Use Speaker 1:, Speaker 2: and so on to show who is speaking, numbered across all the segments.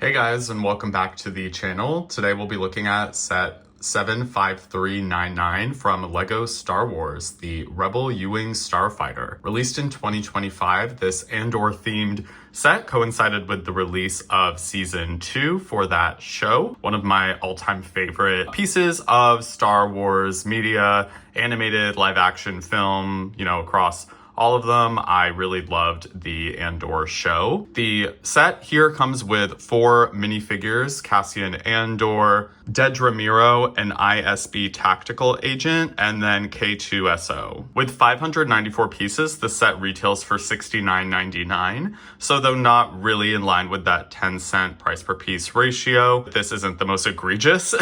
Speaker 1: Hey guys, and welcome back to the channel. Today we'll be looking at set 75399 from LEGO Star Wars, the Rebel U-Wing Starfighter. Released in 2025, this Andor-themed set coincided with the release of Season 2 for that show. One of my all-time favorite pieces of Star Wars media, animated live-action film, across all of them. I really loved the Andor show. The set here comes with 4 minifigures: Cassian Andor, Dedra Miro, an ISB tactical agent, and then K2SO. With 594 pieces, the set retails for $69.99. So though not really in line with that 10-cent price per piece ratio, this isn't the most egregious,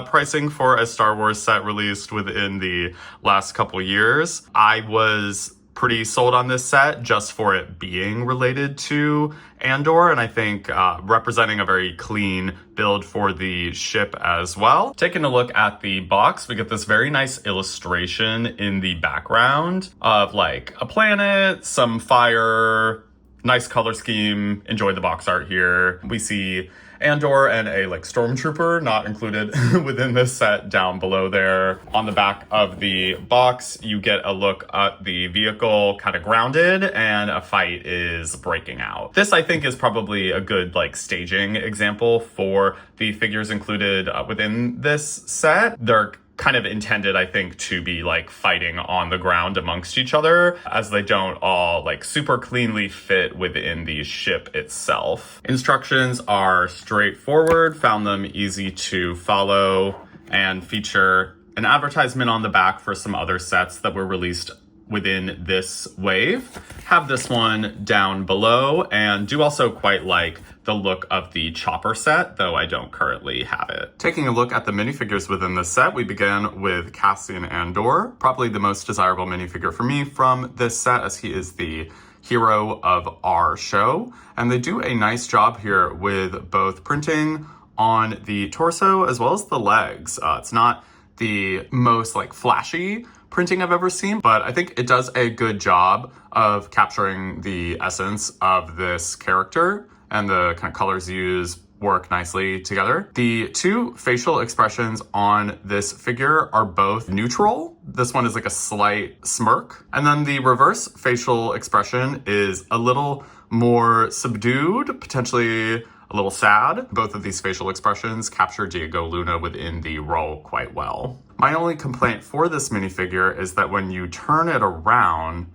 Speaker 1: pricing for a Star Wars set released within the last couple years. I was pretty sold on this set just for it being related to Andor, and I think representing a very clean build for the ship as well. Taking a look at the box, we get this very nice illustration in the background of like a planet, some fire, nice color scheme. Enjoyed the box art here. We see Andor and a stormtrooper not included within this set down below there. On the back of the box, you get a look at the vehicle kind of grounded and a fight is breaking out. This, I think, is probably a good staging example for the figures included within this set. They're kind of intended, I think, to be fighting on the ground amongst each other, as they don't all super cleanly fit within the ship itself. Instructions are straightforward, found them easy to follow, and feature an advertisement on the back for some other sets that were released within this wave. Have this one down below, and do also quite like the look of the chopper set, though I don't currently have it. Taking a look at the minifigures within this set, we begin with Cassian Andor, probably the most desirable minifigure for me from this set, as he is the hero of our show. And they do a nice job here with both printing on the torso as well as the legs. It's not the most flashy printing I've ever seen, but I think it does a good job of capturing the essence of this character, and the kind of colors used work nicely together. The 2 facial expressions on this figure are both neutral. This one is a slight smirk, and then the reverse facial expression is a little more subdued, potentially a little sad. Both of these facial expressions capture Diego Luna within the role quite well. My only complaint for this minifigure is that when you turn it around,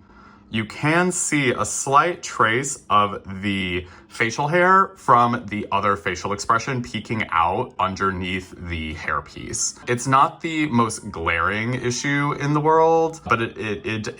Speaker 1: you can see a slight trace of the facial hair from the other facial expression peeking out underneath the hairpiece. It's not the most glaring issue in the world, but it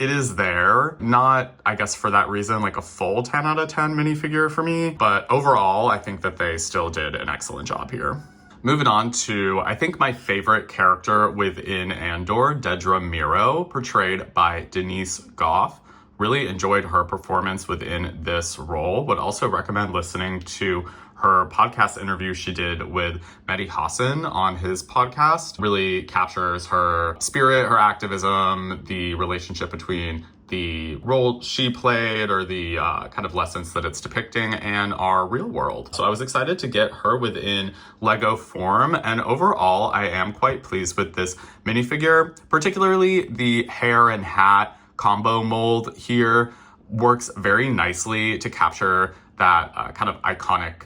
Speaker 1: is there. Not, I guess, for that reason, a full 10 out of 10 minifigure for me, but overall, I think that they still did an excellent job here. Moving on to, I think, my favorite character within Andor, Dedra Miro, portrayed by Denise Goff. Really enjoyed her performance within this role. Would also recommend listening to her podcast interview she did with Mehdi Hassan on his podcast. Really captures her spirit, her activism, the relationship between the role she played, or the kind of lessons that it's depicting, and our real world. So I was excited to get her within LEGO form, and overall I am quite pleased with this minifigure. Particularly the hair and hat combo mold here works very nicely to capture that kind of iconic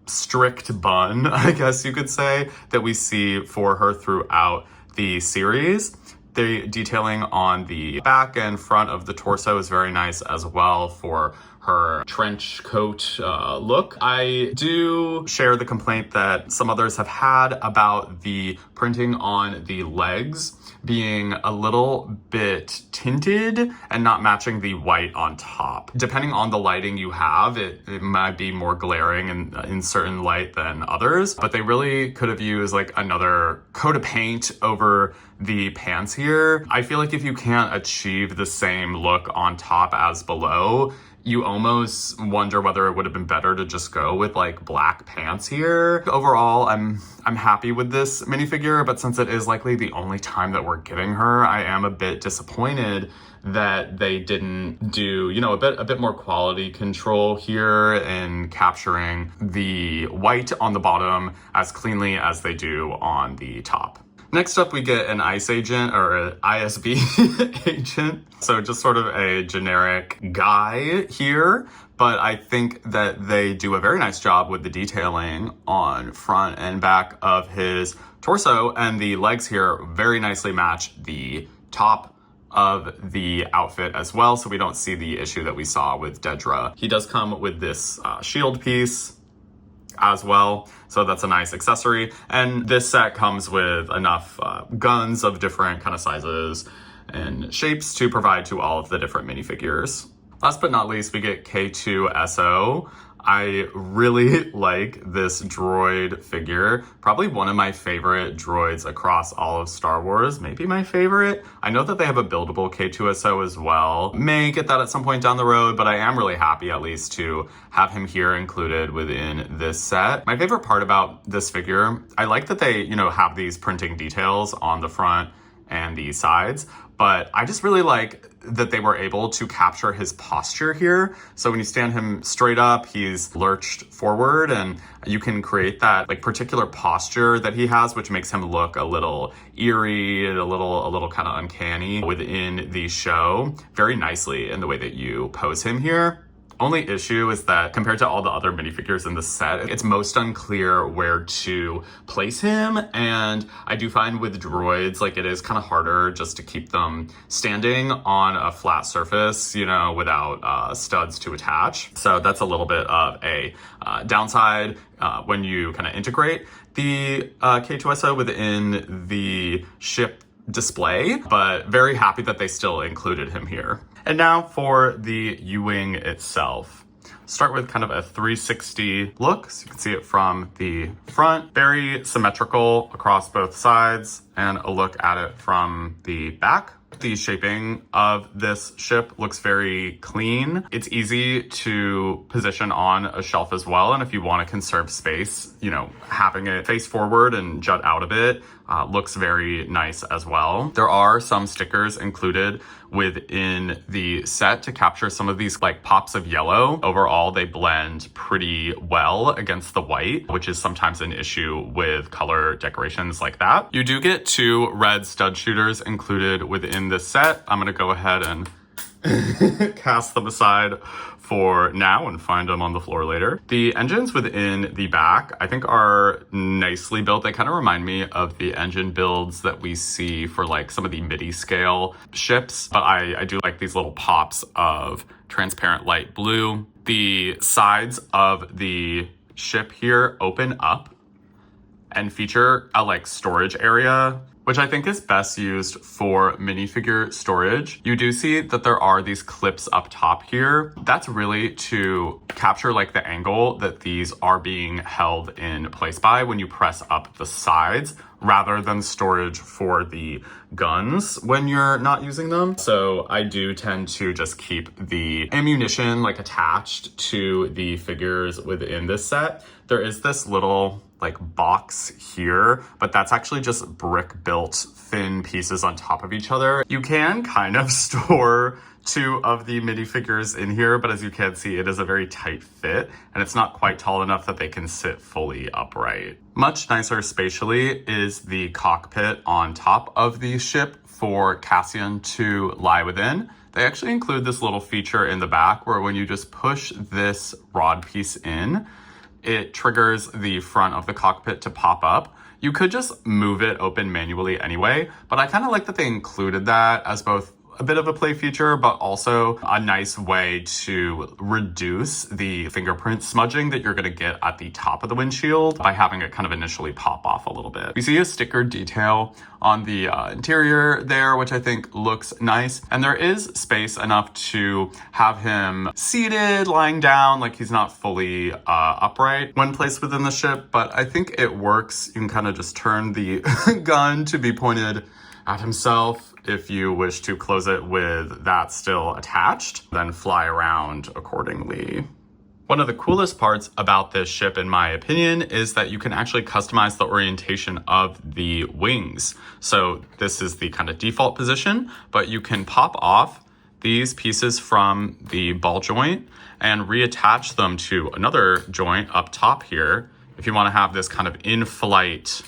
Speaker 1: strict bun, I guess you could say, that we see for her throughout the series. The detailing on the back and front of the torso is very nice as well for her trench coat look. I do share the complaint that some others have had about the printing on the legs being a little bit tinted and not matching the white on top. Depending on the lighting you have, it might be more glaring in certain light than others, but they really could have used another coat of paint over the pants here. I feel like if you can't achieve the same look on top as below, You almost wonder whether it would have been better to just go with like black pants here. Overall, I'm happy with this minifigure, but since it is likely the only time that we're getting her, I am a bit disappointed that they didn't do, you know, a bit more quality control here in capturing the white on the bottom as cleanly as they do on the top. Next up, we get an ICE agent, or an ISB agent. So just sort of a generic guy here, but I think that they do a very nice job with the detailing on front and back of his torso, and the legs here very nicely match the top of the outfit as well, so we don't see the issue that we saw with Dedra. He does come with this shield piece as well, so that's a nice accessory. And this set comes with enough guns of different kind of sizes and shapes to provide to all of the different minifigures. Last but not least, we get K2SO. I really like this droid figure. Probably one of my favorite droids across all of Star Wars, maybe my favorite. I know that they have a buildable K2SO as well. May get that at some point down the road, but I am really happy at least to have him here included within this set. My favorite part about this figure, I like that they, you know, have these printing details on the front and the sides, but I just really like that they were able to capture his posture here. So when you stand him straight up, he's lurched forward, and you can create that like particular posture that he has, which makes him look a little eerie and a little kind of uncanny within the show very nicely in the way that you pose him here. Only issue is that compared to all the other minifigures in the set, it's most unclear where to place him. And I do find with droids, like it is kind of harder just to keep them standing on a flat surface, you know, without studs to attach. So that's a little bit of a downside when you kind of integrate the K2SO within the ship display, but very happy that they still included him here. And now for the U-Wing itself. Start with kind of a 360 look, so you can see it from the front. Very symmetrical across both sides, and a look at it from the back. The shaping of this ship looks very clean. It's easy to position on a shelf as well, and if you want to conserve space, you know, having it face forward and jut out a bit looks very nice as well. There are some stickers included within the set to capture some of these like pops of yellow. Overall, they blend pretty well against the white, which is sometimes an issue with color decorations like that. You do get 2 red stud shooters included within this set. I'm gonna go ahead and cast them aside for now and find them on the floor later. The engines within the back, I think, are nicely built. They kind of remind me of the engine builds that we see for like some of the midi scale ships, but I do like these little pops of transparent light blue. The sides of the ship here open up and feature a like storage area, which I think is best used for minifigure storage. You do see that there are these clips up top here. That's really to capture like the angle that these are being held in place by when you press up the sides, rather than storage for the guns when you're not using them. So I do tend to just keep the ammunition like attached to the figures within this set. There is this little like box here, but that's actually just brick built thin pieces on top of each other. You can kind of store 2 of the minifigures in here, but as you can see, it is a very tight fit and it's not quite tall enough that they can sit fully upright. Much nicer spatially is the cockpit on top of the ship for Cassian to lie within. They actually include this little feature in the back where when you just push this rod piece in, it triggers the front of the cockpit to pop up. You could just move it open manually anyway, but I kind of like that they included that as both a bit of a play feature, but also a nice way to reduce the fingerprint smudging that you're gonna get at the top of the windshield by having it kind of initially pop off a little bit. You see a sticker detail on the interior there, which I think looks nice. And there is space enough to have him seated, lying down, like he's not fully upright when placed within the ship, but I think it works. You can kind of just turn the gun to be pointed at himself. If you wish to close it with that still attached, then fly around accordingly. One of the coolest parts about this ship, in my opinion, is that you can actually customize the orientation of the wings. So this is the kind of default position, but you can pop off these pieces from the ball joint and reattach them to another joint up top here if you want to have this kind of in-flight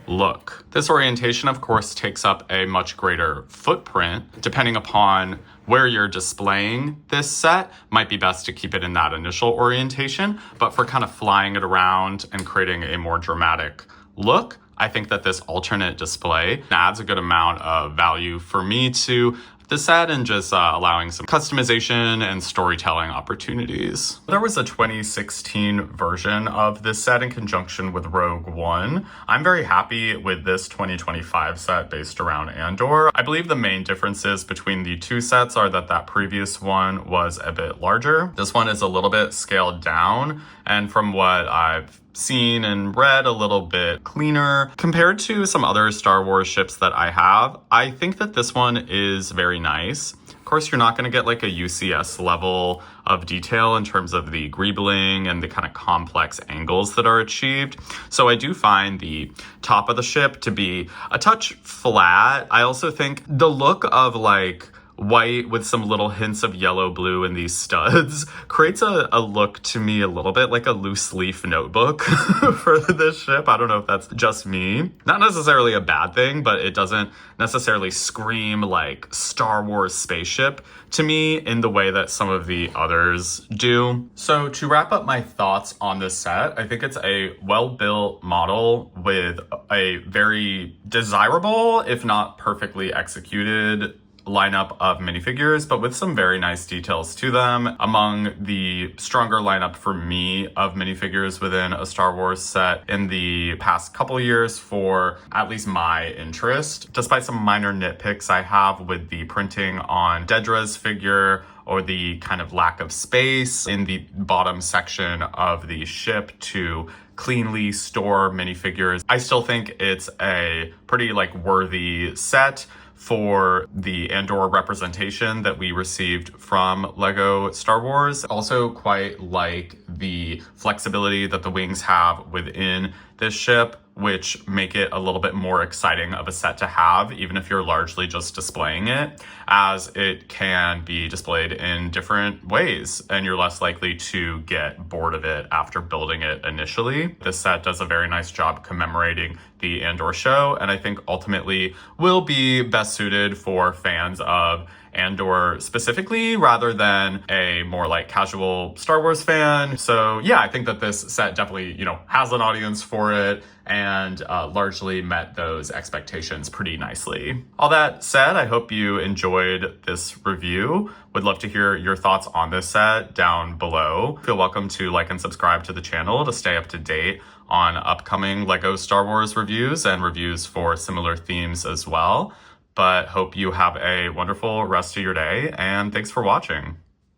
Speaker 1: look. This orientation, of course, takes up a much greater footprint. Depending upon where you're displaying this set, might be best to keep it in that initial orientation, but for kind of flying it around and creating a more dramatic look, I think that this alternate display adds a good amount of value for me to the set and just allowing some customization and storytelling opportunities. There was a 2016 version of this set in conjunction with Rogue One. I'm very happy with this 2025 set based around Andor. I believe the main differences between the two sets are that previous one was a bit larger. This one is a little bit scaled down, and from what I've seen and read, a little bit cleaner. Compared to some other Star Wars ships that I have, I think that this one is very nice. Of course, you're not going to get like a UCS level of detail in terms of the greebling and the kind of complex angles that are achieved. So I do find the top of the ship to be a touch flat. I also think the look of like white with some little hints of yellow blue in these studs creates a look to me a little bit like a loose leaf notebook for this ship. I don't know if that's just me. Not necessarily a bad thing, but it doesn't necessarily scream like Star Wars spaceship to me in the way that some of the others do. So to wrap up my thoughts on this set, I think it's a well-built model with a very desirable, if not perfectly executed, lineup of minifigures, but with some very nice details to them. Among the stronger lineup for me of minifigures within a Star Wars set in the past couple years for at least my interest. Despite some minor nitpicks I have with the printing on Dedra's figure or the kind of lack of space in the bottom section of the ship to cleanly store minifigures, I still think it's a pretty like worthy set for the Andor representation that we received from LEGO Star Wars. Also quite like the flexibility that the wings have within this ship, which make it a little bit more exciting of a set to have, even if you're largely just displaying it, as it can be displayed in different ways, and you're less likely to get bored of it after building it initially. This set does a very nice job commemorating the Andor show, and I think ultimately will be best suited for fans of Andor specifically, rather than a more like casual Star Wars fan. So yeah, I think that this set definitely, has an audience for it and largely met those expectations pretty nicely. All that said, I hope you enjoyed this review. Would love to hear your thoughts on this set down below. Feel welcome to like and subscribe to the channel to stay up to date on upcoming LEGO Star Wars reviews and reviews for similar themes as well. But hope you have a wonderful rest of your day, and thanks for watching.